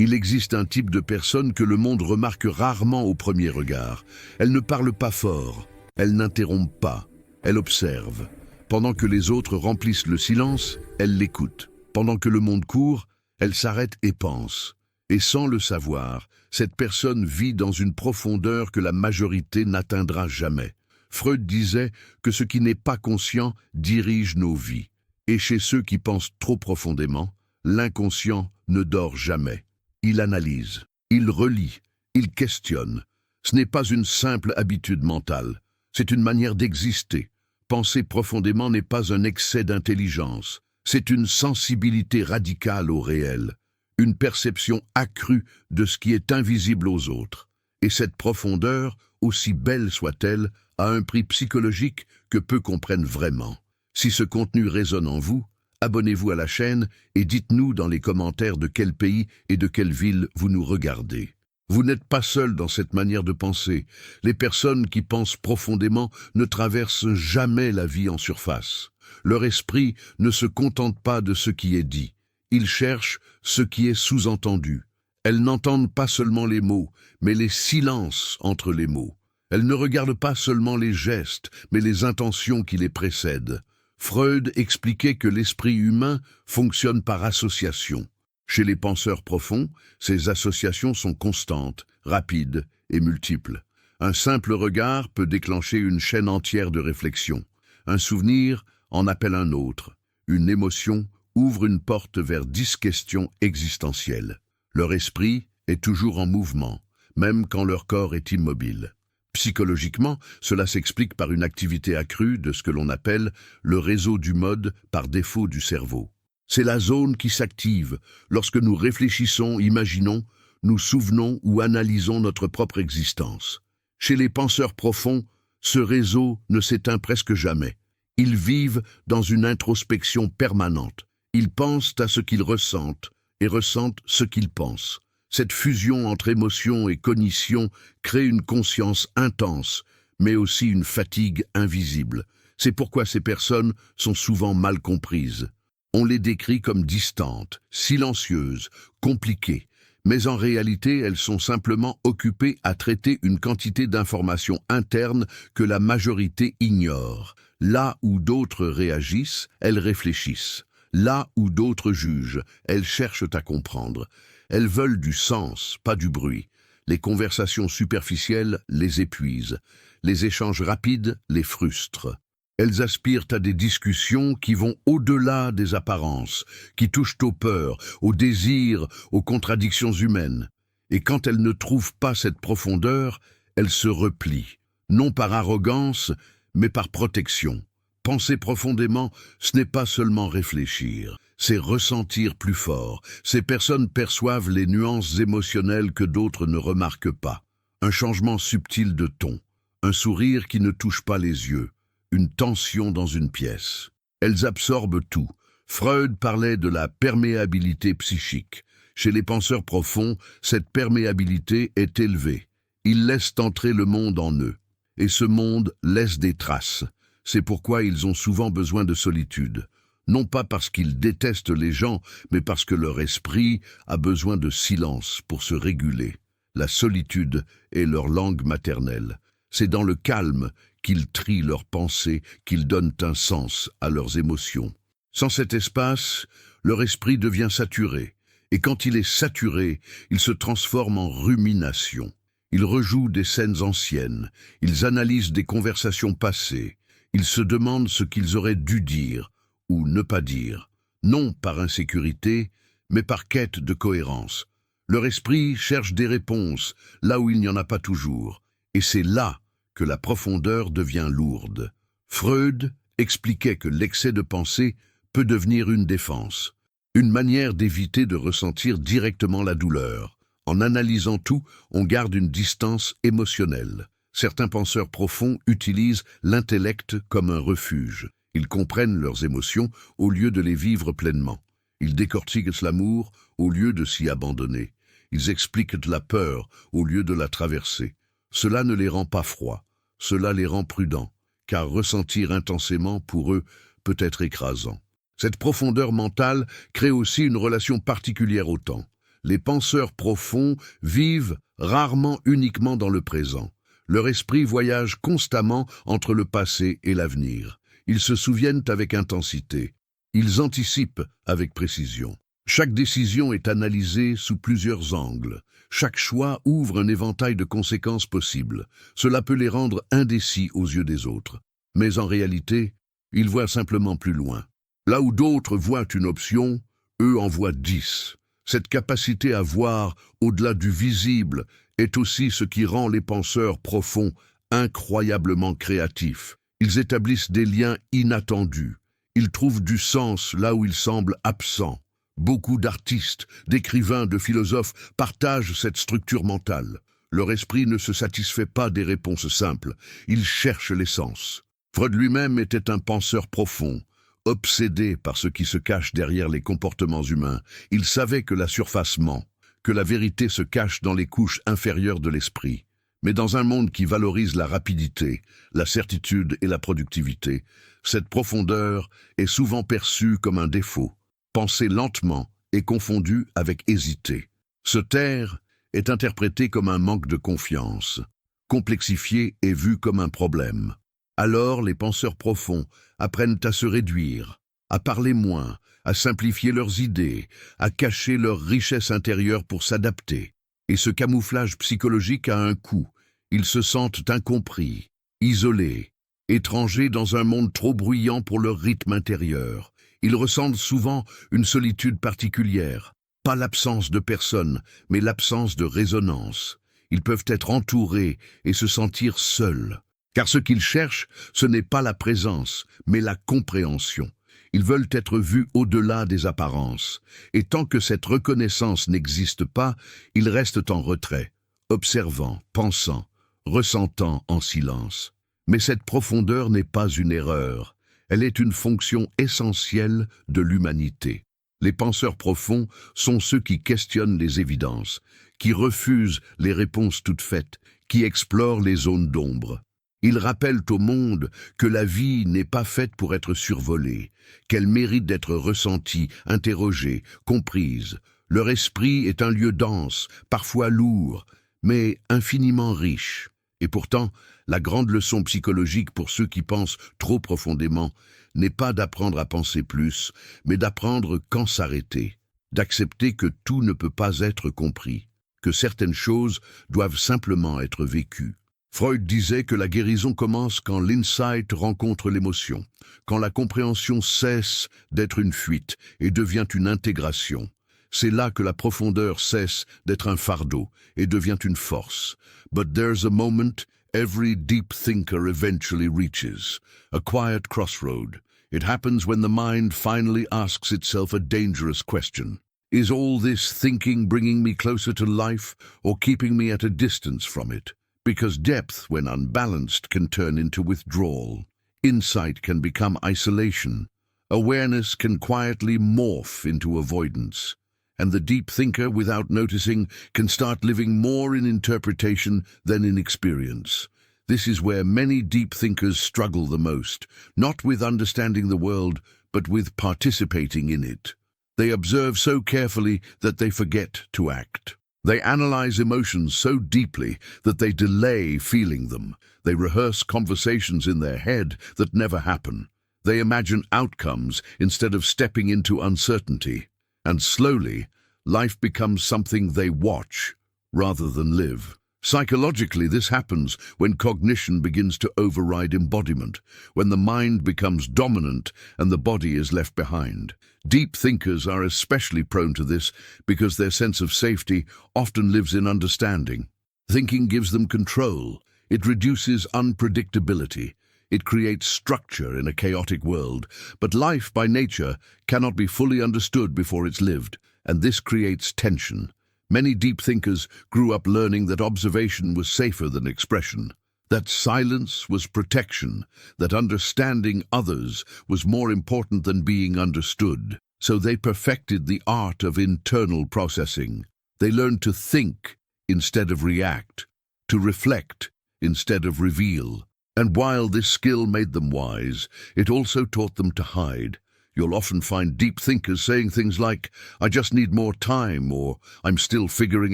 Il existe un type de personne que le monde remarque rarement au premier regard. Elle ne parle pas fort, elle n'interrompt pas, elle observe. Pendant que les autres remplissent le silence, elle l'écoute. Pendant que le monde court, elle s'arrête et pense. Et sans le savoir, cette personne vit dans une profondeur que la majorité n'atteindra jamais. Freud disait que ce qui n'est pas conscient dirige nos vies. Et chez ceux qui pensent trop profondément, l'inconscient ne dort jamais. Il analyse, il relit, il questionne. Ce n'est pas une simple habitude mentale, c'est une manière d'exister. Penser profondément n'est pas un excès d'intelligence, c'est une sensibilité radicale au réel, une perception accrue de ce qui est invisible aux autres. Et cette profondeur, aussi belle soit-elle, a un prix psychologique que peu comprennent vraiment. Si ce contenu résonne en vous, abonnez-vous à la chaîne et dites-nous dans les commentaires de quel pays et de quelle ville vous nous regardez. Vous n'êtes pas seul dans cette manière de penser. Les personnes qui pensent profondément ne traversent jamais la vie en surface. Leur esprit ne se contente pas de ce qui est dit. Ils cherchent ce qui est sous-entendu. Elles n'entendent pas seulement les mots, mais les silences entre les mots. Elles ne regardent pas seulement les gestes, mais les intentions qui les précèdent. Freud expliquait que l'esprit humain fonctionne par association. Chez les penseurs profonds, ces associations sont constantes, rapides et multiples. Un simple regard peut déclencher une chaîne entière de réflexions. Un souvenir en appelle un autre. Une émotion ouvre une porte vers 10 questions existentielles. Leur esprit est toujours en mouvement, même quand leur corps est immobile. Psychologiquement, cela s'explique par une activité accrue de ce que l'on appelle le réseau du mode par défaut du cerveau. C'est la zone qui s'active lorsque nous réfléchissons, imaginons, nous souvenons ou analysons notre propre existence. Chez les penseurs profonds, ce réseau ne s'éteint presque jamais. Ils vivent dans une introspection permanente. Ils pensent à ce qu'ils ressentent et ressentent ce qu'ils pensent. Cette fusion entre émotion et cognition crée une conscience intense, mais aussi une fatigue invisible. C'est pourquoi ces personnes sont souvent mal comprises. On les décrit comme distantes, silencieuses, compliquées, mais en réalité elles sont simplement occupées à traiter une quantité d'informations internes que la majorité ignore. Là où d'autres réagissent, elles réfléchissent. Là où d'autres jugent, elles cherchent à comprendre. Elles veulent du sens, pas du bruit. Les conversations superficielles les épuisent. Les échanges rapides les frustrent. Elles aspirent à des discussions qui vont au-delà des apparences, qui touchent aux peurs, aux désirs, aux contradictions humaines. Et quand elles ne trouvent pas cette profondeur, elles se replient, non par arrogance, mais par protection. Penser profondément, ce n'est pas seulement réfléchir, c'est ressentir plus fort. Ces personnes perçoivent les nuances émotionnelles que d'autres ne remarquent pas. Un changement subtil de ton, un sourire qui ne touche pas les yeux, une tension dans une pièce. Elles absorbent tout. Freud parlait de la perméabilité psychique. Chez les penseurs profonds, cette perméabilité est élevée. Ils laissent entrer le monde en eux. Et ce monde laisse des traces. C'est pourquoi ils ont souvent besoin de solitude. Non pas parce qu'ils détestent les gens, mais parce que leur esprit a besoin de silence pour se réguler. La solitude est leur langue maternelle. C'est dans le calme qu'ils trient leurs pensées, qu'ils donnent un sens à leurs émotions. Sans cet espace, leur esprit devient saturé. Et quand il est saturé, il se transforme en rumination. Ils rejouent des scènes anciennes, ils analysent des conversations passées, ils se demandent ce qu'ils auraient dû dire ou ne pas dire, non par insécurité, mais par quête de cohérence. Leur esprit cherche des réponses là où il n'y en a pas toujours, et c'est là que la profondeur devient lourde. Freud expliquait que l'excès de pensée peut devenir une défense, une manière d'éviter de ressentir directement la douleur. En analysant tout, on garde une distance émotionnelle. Certains penseurs profonds utilisent l'intellect comme un refuge. Ils comprennent leurs émotions au lieu de les vivre pleinement. Ils décortiquent l'amour au lieu de s'y abandonner. Ils expliquent la peur au lieu de la traverser. Cela ne les rend pas froids, cela les rend prudents, car ressentir intensément pour eux peut être écrasant. Cette profondeur mentale crée aussi une relation particulière au temps. Les penseurs profonds vivent rarement uniquement dans le présent. Leur esprit voyage constamment entre le passé et l'avenir. Ils se souviennent avec intensité. Ils anticipent avec précision. Chaque décision est analysée sous plusieurs angles. Chaque choix ouvre un éventail de conséquences possibles. Cela peut les rendre indécis aux yeux des autres. Mais en réalité, ils voient simplement plus loin. Là où d'autres voient une option, eux en voient 10. Cette capacité à voir au-delà du visible est aussi ce qui rend les penseurs profonds incroyablement créatifs. Ils établissent des liens inattendus. Ils trouvent du sens là où il semble absent. Beaucoup d'artistes, d'écrivains, de philosophes partagent cette structure mentale. Leur esprit ne se satisfait pas des réponses simples. Il cherche l'essence. Freud lui-même était un penseur profond. Obsédé par ce qui se cache derrière les comportements humains, il savait que la surface ment, que la vérité se cache dans les couches inférieures de l'esprit. Mais dans un monde qui valorise la rapidité, la certitude et la productivité, cette profondeur est souvent perçue comme un défaut. Penser lentement est confondu avec hésiter. Se taire est interprété comme un manque de confiance. Complexifier est vu comme un problème. Alors les penseurs profonds apprennent à se réduire, à parler moins, à simplifier leurs idées, à cacher leur richesse intérieure pour s'adapter. Et ce camouflage psychologique a un coût. Ils se sentent incompris, isolés, étrangers dans un monde trop bruyant pour leur rythme intérieur. Ils ressentent souvent une solitude particulière, pas l'absence de personne, mais l'absence de résonance. Ils peuvent être entourés et se sentir seuls. Car ce qu'ils cherchent, ce n'est pas la présence, mais la compréhension. Ils veulent être vus au-delà des apparences. Et tant que cette reconnaissance n'existe pas, ils restent en retrait, observant, pensant, ressentant en silence. Mais cette profondeur n'est pas une erreur. Elle est une fonction essentielle de l'humanité. Les penseurs profonds sont ceux qui questionnent les évidences, qui refusent les réponses toutes faites, qui explorent les zones d'ombre. Ils rappellent au monde que la vie n'est pas faite pour être survolée, qu'elle mérite d'être ressentie, interrogée, comprise. Leur esprit est un lieu dense, parfois lourd, mais infiniment riche. Et pourtant, la grande leçon psychologique pour ceux qui pensent trop profondément n'est pas d'apprendre à penser plus, mais d'apprendre quand s'arrêter, d'accepter que tout ne peut pas être compris, que certaines choses doivent simplement être vécues. Freud disait que la guérison commence quand l'insight rencontre l'émotion, quand la compréhension cesse d'être une fuite et devient une intégration. C'est là que la profondeur cesse d'être un fardeau et devient une force. But there's a moment every deep thinker eventually reaches, a quiet crossroad. It happens when the mind finally asks itself a dangerous question. Is all this thinking bringing me closer to life or keeping me at a distance from it? Because depth, when unbalanced, can turn into withdrawal. Insight can become isolation. Awareness can quietly morph into avoidance. And the deep thinker, without noticing, can start living more in interpretation than in experience. This is where many deep thinkers struggle the most, not with understanding the world, but with participating in it. They observe so carefully that they forget to act. They analyze emotions so deeply that they delay feeling them. They rehearse conversations in their head that never happen. They imagine outcomes instead of stepping into uncertainty. And slowly, life becomes something they watch rather than live. Psychologically, this happens when cognition begins to override embodiment, when the mind becomes dominant and the body is left behind. Deep thinkers are especially prone to this because their sense of safety often lives in understanding. Thinking gives them control. It reduces unpredictability. It creates structure in a chaotic world. But life, by nature, cannot be fully understood before it's lived, and this creates tension. Many deep thinkers grew up learning that observation was safer than expression, that silence was protection, that understanding others was more important than being understood. So they perfected the art of internal processing. They learned to think instead of react, to reflect instead of reveal. And while this skill made them wise, it also taught them to hide. You'll often find deep thinkers saying things like, "I just need more time," or "I'm still figuring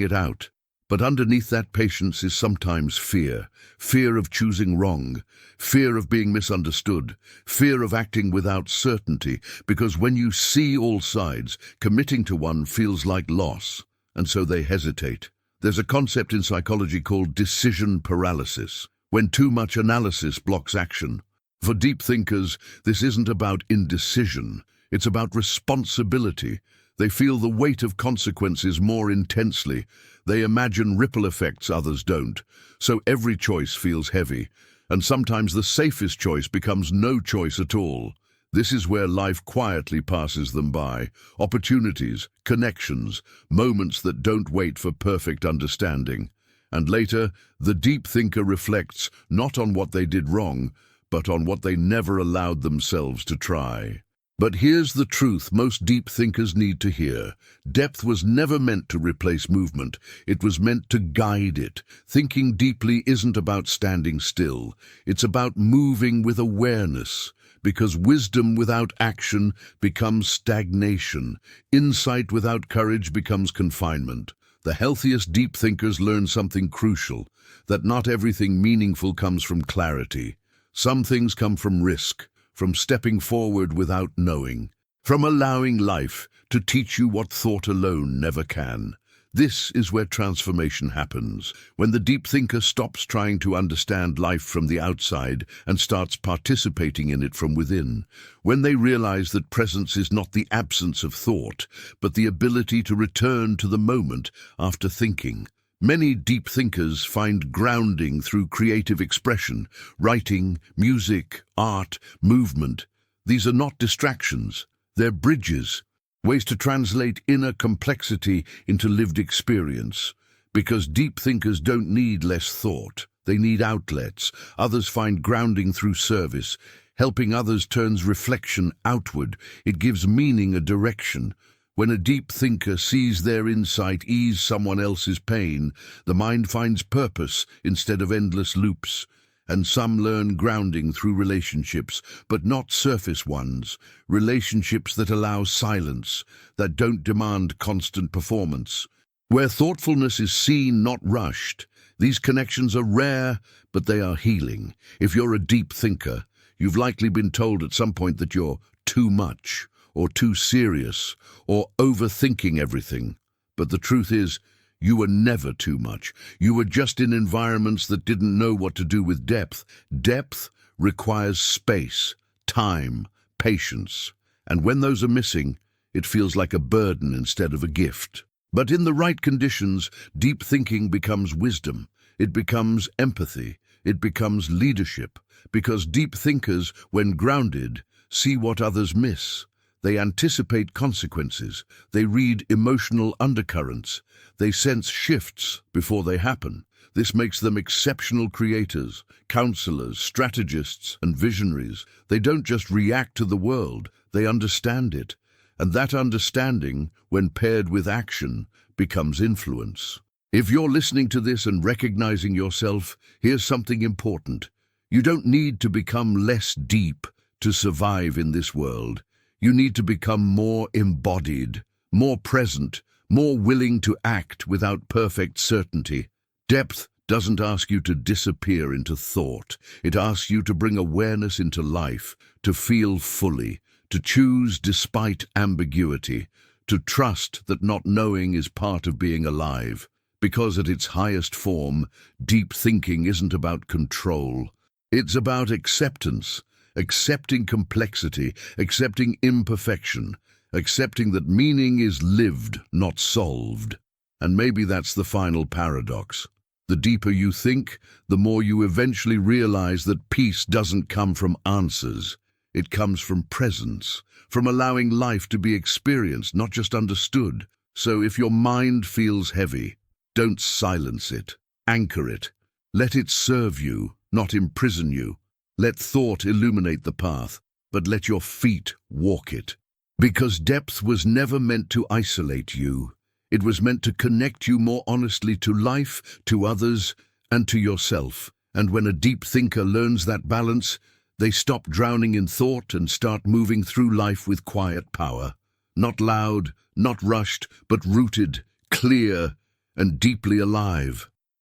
it out." But underneath that patience is sometimes fear. Fear of choosing wrong, fear of being misunderstood, fear of acting without certainty, because when you see all sides, committing to one feels like loss, and so they hesitate. There's a concept in psychology called decision paralysis, when too much analysis blocks action. For deep thinkers, this isn't about indecision, it's about responsibility. They feel the weight of consequences more intensely. They imagine ripple effects others don't. So every choice feels heavy. And sometimes the safest choice becomes no choice at all. This is where life quietly passes them by. Opportunities, connections, moments that don't wait for perfect understanding. And later, the deep thinker reflects not on what they did wrong, but on what they never allowed themselves to try. But here's the truth most deep thinkers need to hear. Depth was never meant to replace movement. It was meant to guide it. Thinking deeply isn't about standing still. It's about moving with awareness. Because wisdom without action becomes stagnation. Insight without courage becomes confinement. The healthiest deep thinkers learn something crucial, that not everything meaningful comes from clarity. Some things come from risk, from stepping forward without knowing, from allowing life to teach you what thought alone never can. This is where transformation happens, when the deep thinker stops trying to understand life from the outside and starts participating in it from within, when they realize that presence is not the absence of thought, but the ability to return to the moment after thinking. Many deep thinkers find grounding through creative expression, writing, music, art, movement. These are not distractions, they're bridges, ways to translate inner complexity into lived experience. Because deep thinkers don't need less thought, they need outlets. Others find grounding through service. Helping others turns reflection outward. It gives meaning a direction. When a deep thinker sees their insight ease someone else's pain, the mind finds purpose instead of endless loops. And some learn grounding through relationships, but not surface ones. Relationships that allow silence, that don't demand constant performance. Where thoughtfulness is seen, not rushed. These connections are rare, but they are healing. If you're a deep thinker, you've likely been told at some point that you're too much, or too serious, or overthinking everything. But the truth is, you were never too much. You were just in environments that didn't know what to do with depth. Depth requires space, time, patience. And when those are missing, it feels like a burden instead of a gift. But in the right conditions, deep thinking becomes wisdom. It becomes empathy. It becomes leadership. Because deep thinkers, when grounded, see what others miss. They anticipate consequences. They read emotional undercurrents. They sense shifts before they happen. This makes them exceptional creators, counselors, strategists, and visionaries. They don't just react to the world, they understand it. And that understanding, when paired with action, becomes influence. If you're listening to this and recognizing yourself, here's something important. You don't need to become less deep to survive in this world. You need to become more embodied, more present, more willing to act without perfect certainty. Depth doesn't ask you to disappear into thought. It asks you to bring awareness into life, to feel fully, to choose despite ambiguity, to trust that not knowing is part of being alive. Because at its highest form, deep thinking isn't about control. It's about acceptance. Accepting complexity, accepting imperfection, accepting that meaning is lived, not solved. And maybe that's the final paradox. The deeper you think, the more you eventually realize that peace doesn't come from answers. It comes from presence, from allowing life to be experienced, not just understood. So if your mind feels heavy, don't silence it. Anchor it. Let it serve you, not imprison you. Let thought illuminate the path, but let your feet walk it. Because depth was never meant to isolate you. It was meant to connect you more honestly to life, to others, and to yourself. And when a deep thinker learns that balance, They stop drowning in thought and start moving through life with quiet power. Not loud, not rushed, but rooted, clear, and deeply alive.